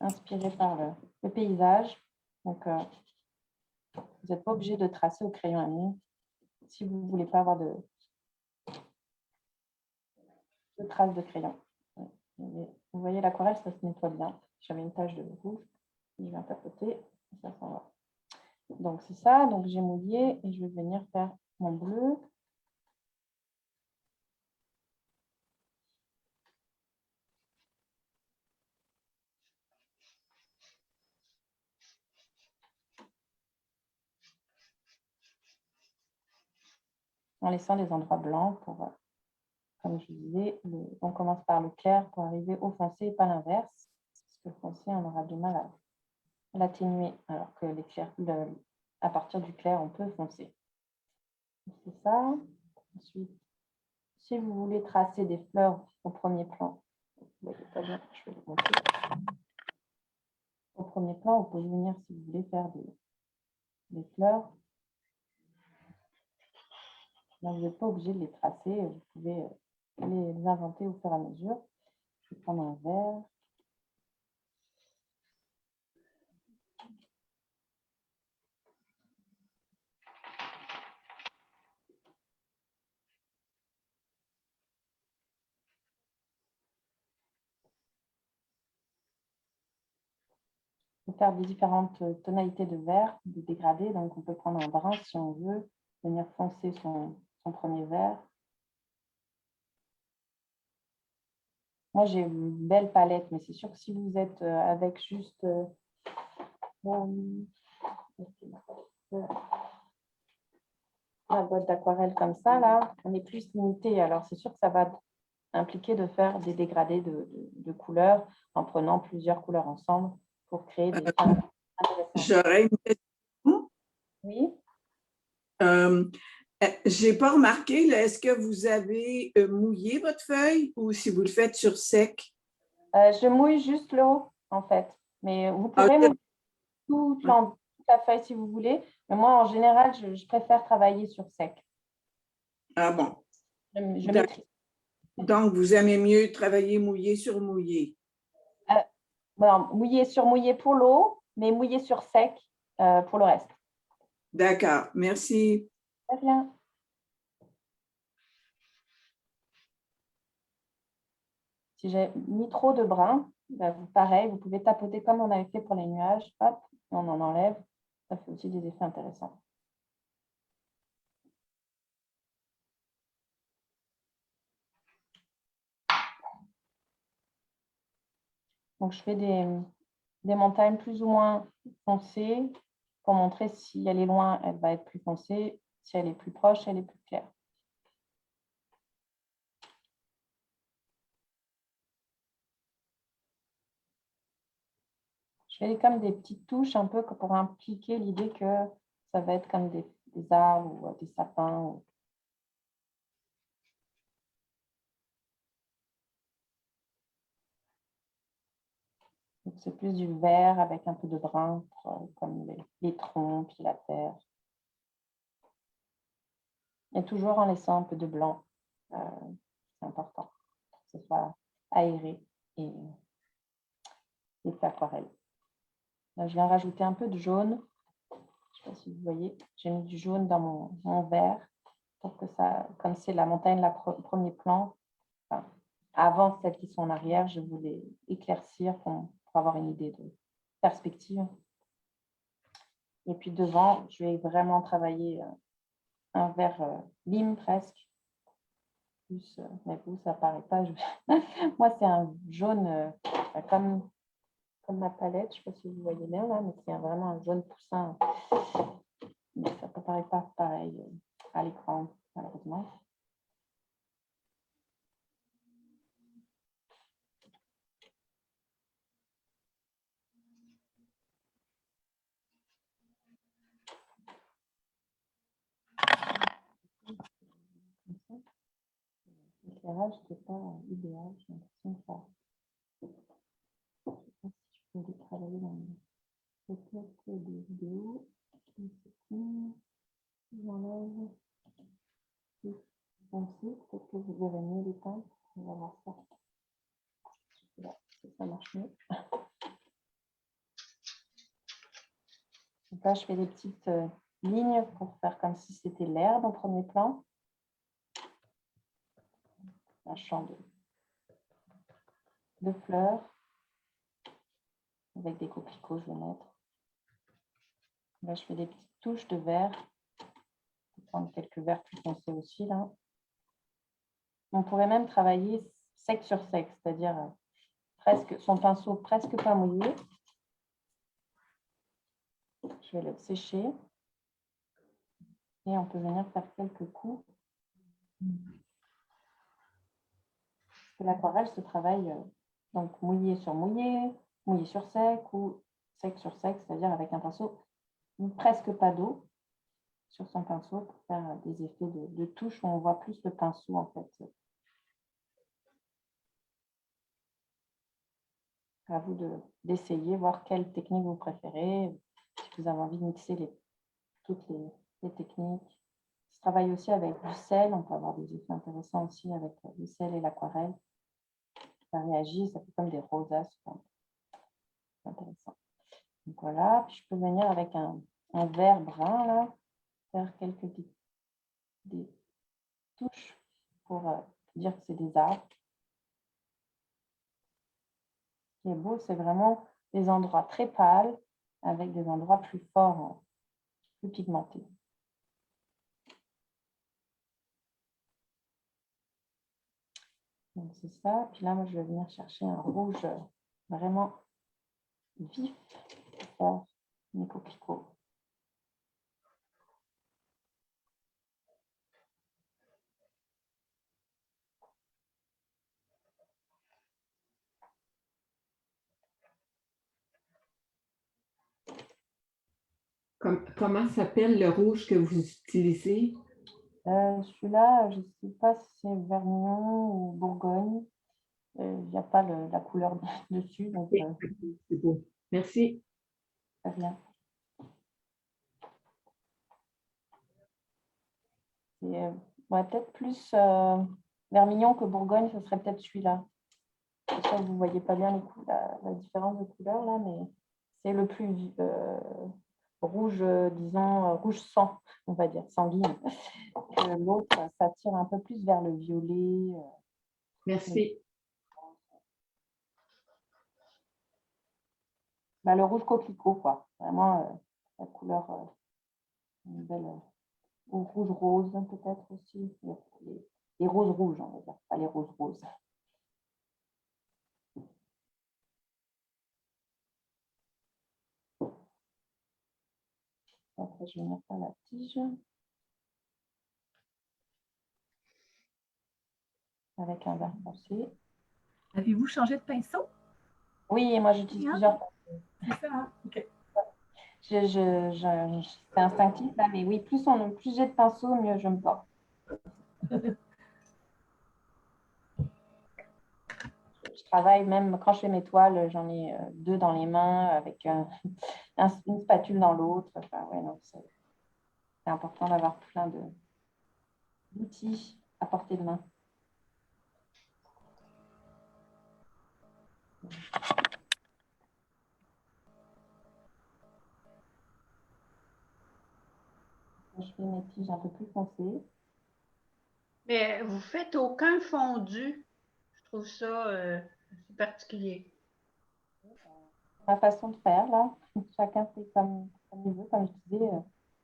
inspirer par le paysage. Donc, vous n'êtes pas obligé de tracer au crayon à mine si vous ne voulez pas avoir de traces de crayon. Vous voyez, l'aquarelle, ça se nettoie bien. J'avais une tache de rouge, je vais tapoter, ça s'en va. Donc, c'est ça. Donc, j'ai mouillé et je vais venir faire mon bleu. En laissant des endroits blancs pour, comme je disais, on commence par le clair pour arriver au foncé et pas l'inverse. Parce que le foncé, on aura du mal à l'atténuer, alors que à partir du clair, on peut foncer. C'est ça. Ensuite, si vous voulez tracer des fleurs au premier plan, vous voyez pas bien, je vais vous montrer. Au premier plan, vous pouvez venir si vous voulez faire des fleurs. Là, vous n'êtes pas obligé de les tracer, vous pouvez les inventer au fur et à mesure. Je vais prendre un verre. On peut faire des différentes tonalités de vert, des dégradés. Donc, on peut prendre un brun si on veut, venir foncer son premier vert. Moi, j'ai une belle palette, mais c'est sûr que si vous êtes avec juste la boîte d'aquarelle comme ça, là, on est plus limité. Alors, c'est sûr que ça va impliquer de faire des dégradés de couleurs en prenant plusieurs couleurs ensemble pour créer des intéressants. J'aurais une question. Oui. J'ai pas remarqué, là, est-ce que vous avez mouillé votre feuille ou si vous le faites sur sec? Je mouille juste l'eau, en fait. Mais vous Ah, pourrez mouiller toute la feuille si vous voulez. Mais moi, en général, je préfère travailler sur sec. ah bon. Je maîtrise. Donc, vous aimez mieux travailler mouillé sur mouillé. Voilà, mouiller sur mouillé pour l'eau, mais mouiller sur sec pour le reste. D'accord, merci. Très bien. Si j'ai mis trop de brun, pareil, vous pouvez tapoter comme on avait fait pour les nuages. Hop, on en enlève. Ça fait aussi des effets intéressants. Donc, je fais des montagnes plus ou moins foncées pour montrer si elle est loin, elle va être plus foncée. Si elle est plus proche, elle est plus claire. Je fais comme des petites touches un peu pour impliquer l'idée que ça va être comme des arbres ou des sapins. C'est plus du vert avec un peu de brun, comme les troncs puis la terre. Et toujours en laissant un peu de blanc. C'est important que ce soit aéré et aquarelle. Là, je viens rajouter un peu de jaune. Je ne sais pas si vous voyez, j'ai mis du jaune dans mon verre pour que ça, comme c'est la montagne, premier plan, enfin, avant celles qui sont en arrière, je voulais éclaircir pour avoir une idée de perspective. Et puis devant, je vais vraiment travailler un vert lime presque. Plus, mais vous, ça ne paraît pas. Moi, c'est un jaune comme ma palette. Je ne sais pas si vous voyez bien là, mais c'est vraiment un jaune poussin. Mais ça ne paraît pas pareil à l'écran, malheureusement. L'éclairage n'était pas idéal. J'ai l'impression que ça. Je ne sais pas si je peux les travailler dans peut-être des vidéos. J'enlève plus foncé. Peut-être que vous verrez mieux les teintes. On va voir ça. Là, ça marche mieux. Donc là, je fais des petites lignes pour faire comme si c'était l'herbe en premier plan. Un champ de fleurs avec des coquelicots, je vais mettre. Là, je fais des petites touches de vert. Je vais prendre quelques verts plus foncés aussi là. On pourrait même travailler sec sur sec, c'est-à-dire presque son pinceau presque pas mouillé. Je vais le sécher et on peut venir faire quelques coups. L'aquarelle se travaille donc mouillé sur sec ou sec sur sec, c'est-à-dire avec un pinceau presque pas d'eau sur son pinceau pour faire des effets de touche où on voit plus le pinceau en fait. À vous d'essayer, voir quelle technique vous préférez, si vous avez envie de mixer toutes les techniques. Je travaille aussi avec du sel, on peut avoir des effets intéressants aussi avec le sel et l'aquarelle. Ça réagit, ça fait comme des rosaces. C'est intéressant. Donc voilà, puis je peux venir avec un vert brun là, faire quelques des touches pour dire que c'est des arbres. Ce qui est beau, c'est vraiment des endroits très pâles avec des endroits plus forts, plus pigmentés. Donc c'est ça. Puis là, moi, je vais venir chercher un rouge vraiment vif pour faire mes coquelicots. Comment s'appelle le rouge que vous utilisez? Celui-là, je ne sais pas si c'est Vermillon ou Bourgogne. Il n'y a pas la couleur dessus, donc C'est beau. Merci. très bien. Ouais, peut-être plus Vermillon que Bourgogne, ce serait peut-être celui-là. Ça, vous ne voyez pas bien la différence de couleur là, mais c'est le plus rouge, disons, rouge sang, on va dire, sanguine. L'autre, ça tire un peu plus vers le violet. Merci. Le rouge coquelicot, quoi. Vraiment, la couleur, une belle, ou rouge rose, peut-être aussi. Les roses rouges, on va dire, pas les roses roses. Après, je vais venir faire la tige. Avec un vert foncé. Avez-vous changé de pinceau? Oui, moi j'utilise plusieurs. C'est ça, hein? OK. C'est instinctif, là, mais oui, plus j'ai de pinceaux, mieux je me porte. Je travaille même quand je fais mes toiles, j'en ai 2 dans les mains avec une spatule dans l'autre. Enfin, ouais, c'est important d'avoir plein d'outils à portée de main. Je fais mes tiges un peu plus foncées. Mais vous faites aucun fondu. Je trouve ça assez particulier. Ma façon de faire, là, chacun fait comme il veut, comme je disais.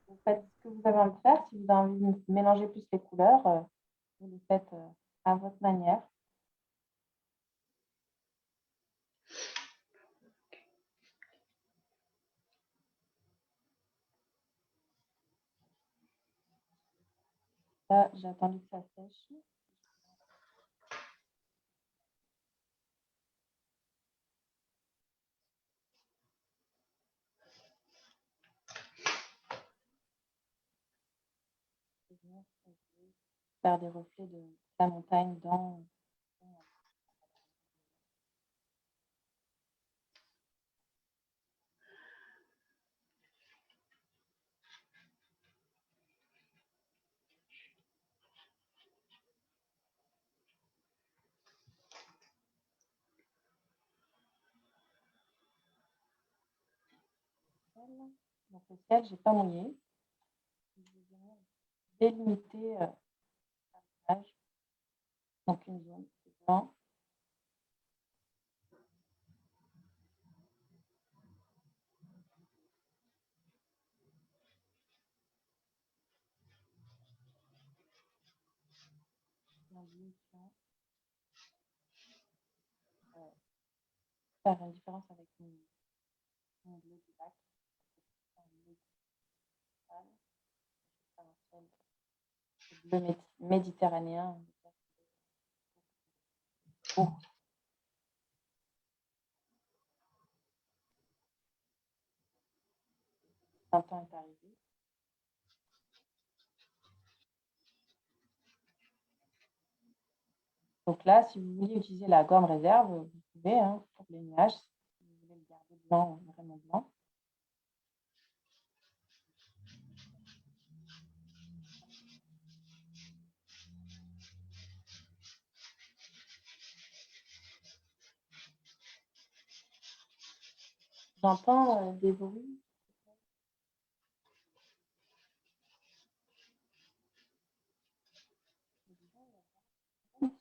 Vous faites ce que vous avez envie de faire. Si vous avez envie de mélanger plus les couleurs, vous le faites à votre manière. Là, j'ai attendu que ça sèche. Faire des reflets de la montagne dans. Donc le ciel, je n'ai pas mouillé. Je vais délimiter l'image. Donc une zone blanc. Faire une différence avec mon bleu du bac. Le bleu méditerranéen. Oh. Le printemps est arrivé. Donc là, si vous voulez utiliser la gomme réserve, vous pouvez, hein, pour les nuages, si vous voulez le garder blanc, vraiment blanc. J'entends des bruits.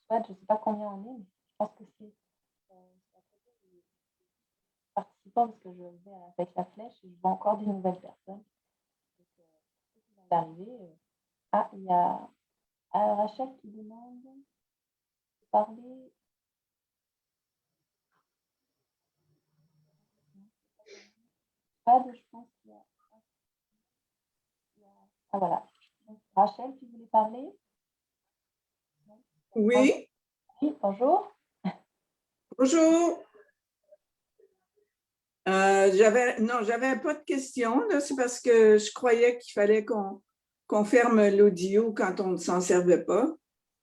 Soit, je ne sais pas combien on est, mais je pense que c'est participants parce que je vais avec la flèche et je vois encore des nouvelles personnes. Donc, d'arriver. Ah, il y a Rachel qui demande de parler. Je pense qu'il y a. Ah, voilà. Donc, Rachel, tu voulais parler? Oui, Oui, bonjour. bonjour. J'avais pas de questions, là, c'est parce que je croyais qu'il fallait qu'on qu'on ferme l'audio quand on ne s'en servait pas.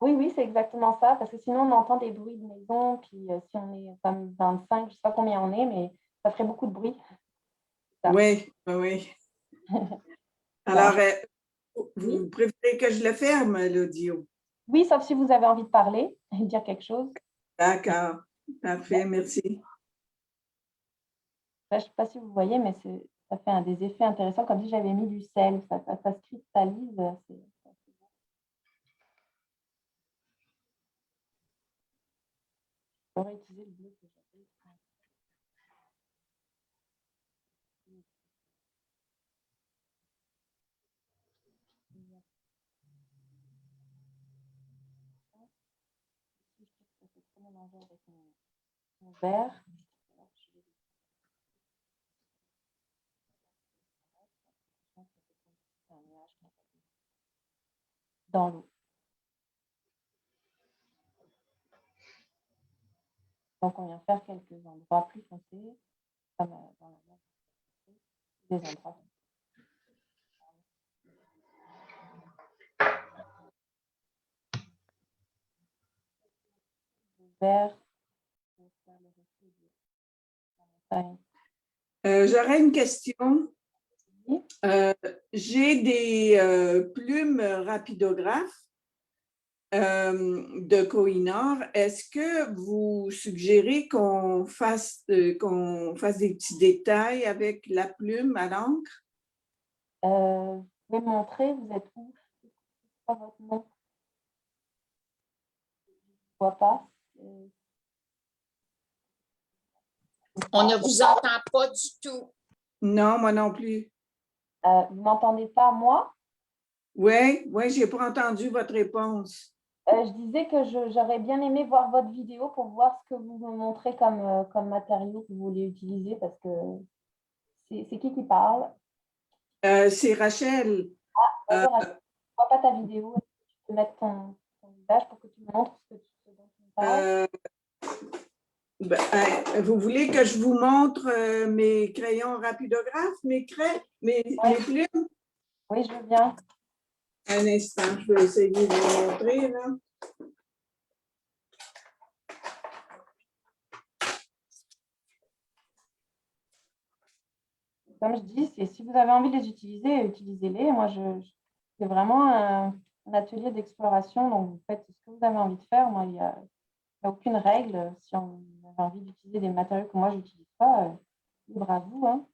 Oui, oui, c'est exactement ça, parce que sinon on entend des bruits de maison, puis si on est comme 25, je ne sais pas combien on est, mais ça ferait beaucoup de bruit. Ça. Oui, oui. Alors, vous préférez que je le ferme, l'audio? Oui, sauf si vous avez envie de parler et dire quelque chose. D'accord, parfait, merci. Je ne sais pas si vous voyez, mais ça fait des effets intéressants, comme si j'avais mis du sel, ça se cristallise. J'aurais utilisé le bleu que j'avais. Ça fait trop mélanger avec mon verre. Dans l'eau. Donc, on vient faire quelques endroits plus foncés, comme dans la mer, des endroits. Vert pour faire le reflet de la montagne. J'aurais une question. Oui. J'ai des plumes rapidographes de Koh-i-Noor. Est-ce que vous suggérez qu'on fasse des petits détails avec la plume à l'encre? Vous pouvez me montrer, vous êtes où? C'est quoi votre nom? Je ne vois pas. On ne vous entend pas du tout. Non, moi non plus. Vous ne m'entendez pas, moi? Oui, je n'ai pas entendu votre réponse. Je disais que j'aurais bien aimé voir votre vidéo pour voir ce que vous me montrez comme matériau que vous voulez utiliser, parce que c'est qui parle? C'est Rachel. Bonjour, Rachel. Je ne vois pas ta vidéo. Est-ce que tu peux mettre ton visage pour que tu me montres ce dont tu me parles? Vous voulez que je vous montre mes crayons rapidographes, mes plumes? Oui, je veux bien. Un instant, je vais essayer de vous montrer, là. Comme je dis, si vous avez envie de les utiliser, utilisez-les. Moi, c'est vraiment un atelier d'exploration, donc vous faites ce que vous avez envie de faire. Moi, il n'y a aucune règle. Si on a envie d'utiliser des matériaux que moi, je n'utilise pas, libre à vous. Hein.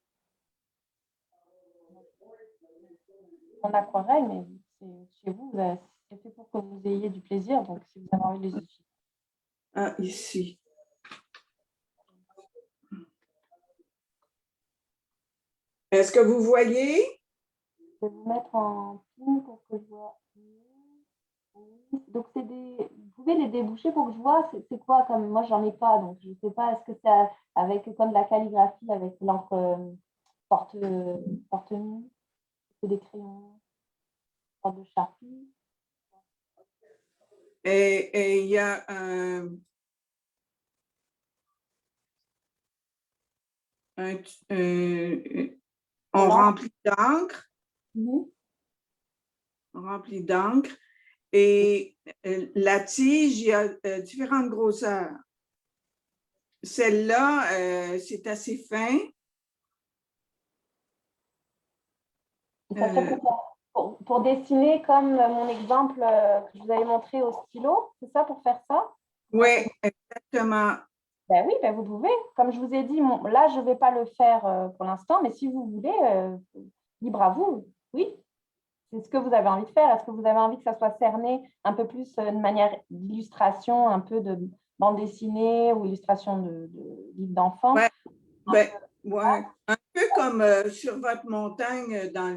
En aquarelle, mais c'est chez vous, c'est fait pour que vous ayez du plaisir. Donc, si vous avez envie de les utiliser. Ah, ici. Est-ce que vous voyez? Je vais vous mettre en film pour que je vois. Donc, vous pouvez les déboucher pour que je vois, c'est quoi, comme moi, j'en ai pas, donc je ne sais pas, est-ce que c'est avec comme de la calligraphie, avec l'encre porte-mine, c'est des crayons, sorte de Sharpie. Et il y a on remplit d'encre. On remplit d'encre. Et la tige, il y a différentes grosseurs. Celle-là, c'est assez fin. Ça serait pour dessiner comme mon exemple que je vous avais montré au stylo, c'est ça pour faire ça? Oui, exactement. Ben oui, ben vous pouvez. Comme je vous ai dit, là, je ne vais pas le faire pour l'instant, mais si vous voulez, libre à vous. Oui, c'est ce que vous avez envie de faire. Est-ce que vous avez envie que ça soit cerné un peu plus de manière d'illustration, un peu de bande dessinée ou illustration de livre d'enfant? Ouais. Un peu comme sur votre montagne dans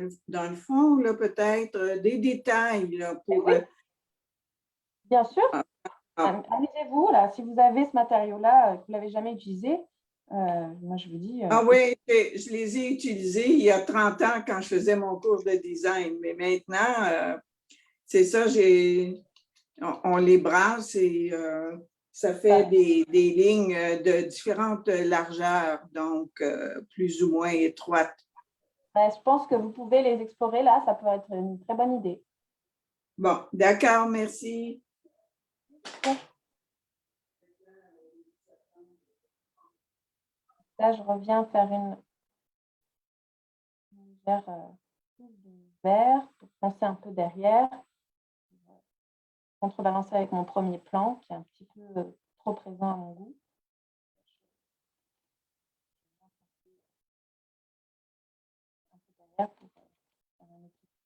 le fond, là, peut-être des détails là, pour. Oui. Bien sûr. Amusez-vous, là. Si vous avez ce matériau-là, que vous ne l'avez jamais utilisé, moi, je vous dis… Ah oui, je les ai utilisés il y a 30 ans quand je faisais mon cours de design. Mais maintenant, c'est ça, on les brasse et ça fait des lignes de différentes largeurs, donc plus ou moins étroites. Ouais, je pense que vous pouvez les explorer là, ça peut être une très bonne idée. Bon, d'accord, merci. Là, je reviens faire une légère touche de vert pour foncer un peu derrière. Contrebalancer avec mon premier plan qui est un petit peu trop présent à mon goût. Un peu derrière pour faire un équilibre.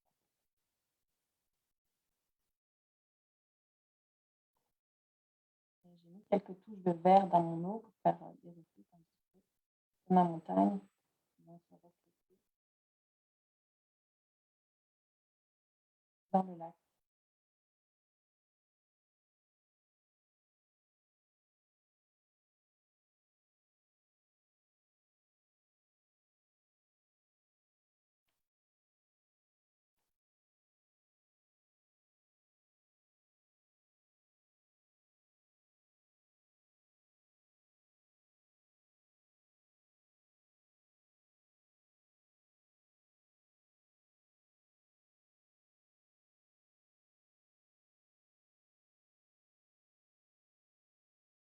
J'ai mis quelques touches de vert dans mon eau pour faire des reflets un petit peu. Ma montagne. Dans le lac.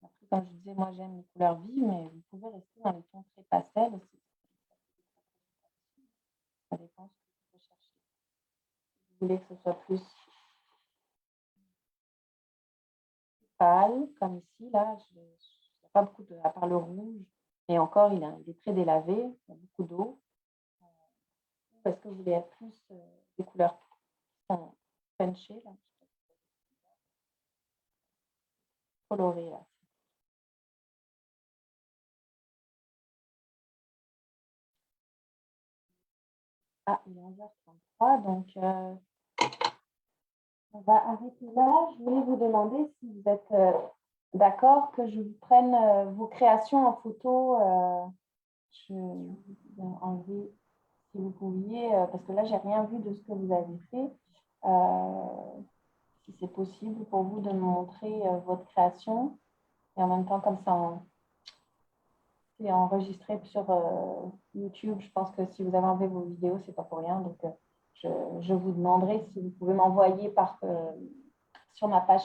Après, comme je disais, moi j'aime les couleurs vives, mais vous pouvez rester dans les tons très pastels aussi. Ça dépend ce que vous recherchez. Si vous voulez que ce soit plus pâle, comme ici, là, il n'y a pas beaucoup de, à part le rouge, et encore il est très délavé, il y a beaucoup d'eau. Est-ce que vous voulez être plus des couleurs qui sont punchées, là, colorées, là. Ah, il est 11h33, donc on va arrêter là. Je voulais vous demander si vous êtes d'accord que je vous prenne vos créations en photo. Je vais enlever, si vous pouviez, parce que là, j'ai rien vu de ce que vous avez fait. Si c'est possible pour vous de me montrer votre création. Et en même temps, comme ça, c'est enregistré sur YouTube. Je pense que si vous avez enlevé vos vidéos, c'est pas pour rien. Donc, je vous demanderai si vous pouvez m'envoyer sur ma page